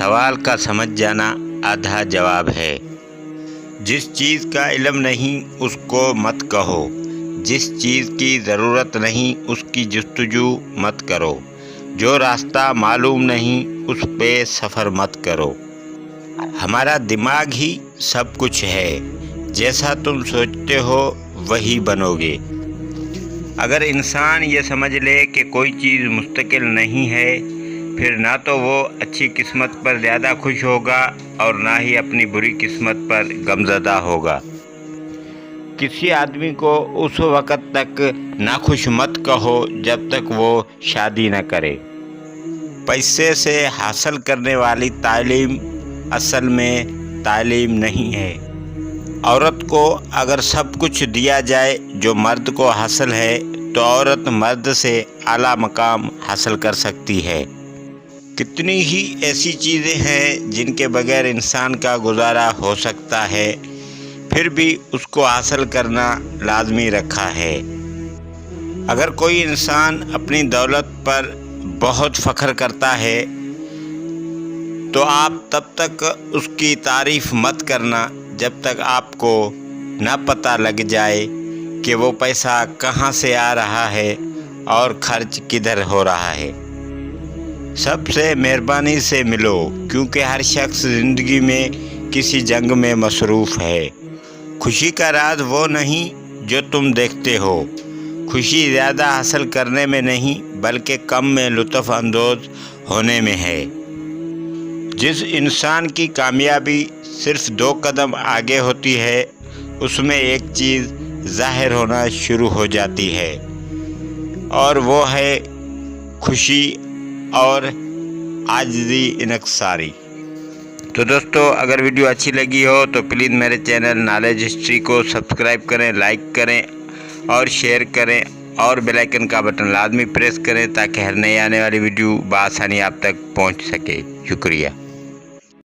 सवाल का समझ जाना आधा जवाब है। जिस चीज़ का इल्म नहीं उसको मत कहो, जिस चीज़ की ज़रूरत नहीं उसकी जस्तजू मत करो, जो रास्ता मालूम नहीं उस पे सफ़र मत करो। हमारा दिमाग ही सब कुछ है, जैसा तुम सोचते हो वही बनोगे। अगर इंसान ये समझ ले कि कोई चीज़ मुस्तकिल नहीं है, फिर ना तो वो अच्छी किस्मत पर ज़्यादा खुश होगा और ना ही अपनी बुरी किस्मत पर गमज़दा होगा। किसी आदमी को उस वक़्त तक नाखुश मत कहो जब तक वो शादी न करे। पैसे से हासिल करने वाली तालीम असल में तालीम नहीं है। औरत को अगर सब कुछ दिया जाए जो मर्द को हासिल है तो औरत मर्द से आला मकाम हासिल कर सकती है। कितनी ही ऐसी चीज़ें हैं जिनके बगैर इंसान का गुजारा हो सकता है, फिर भी उसको हासिल करना लाजमी रखा है। अगर कोई इंसान अपनी दौलत पर बहुत फ़ख्र करता है तो आप तब तक उसकी तारीफ़ मत करना जब तक आपको न पता लग जाए कि वो पैसा कहाँ से आ रहा है और खर्च किधर हो रहा है। सबसे मेहरबानी से मिलो, क्योंकि हर शख्स ज़िंदगी में किसी जंग में मसरूफ़ है। खुशी का राज वो नहीं जो तुम देखते हो। खुशी ज़्यादा हासिल करने में नहीं बल्कि कम में लुत्फ़ अंदोज़ होने में है। जिस इंसान की कामयाबी सिर्फ 2 कदम आगे होती है, उसमें एक चीज़ ज़ाहिर होना शुरू हो जाती है और वो है खुशी और आजिज़ी इनक्सारी। तो दोस्तों, अगर वीडियो अच्छी लगी हो तो प्लीज़ मेरे चैनल नॉलेज हिस्ट्री को सब्सक्राइब करें, लाइक करें और शेयर करें और बेल आइकन का बटन लाजमी प्रेस करें ताकि हर नई आने वाली वीडियो बआसानी आप तक पहुंच सके। शुक्रिया।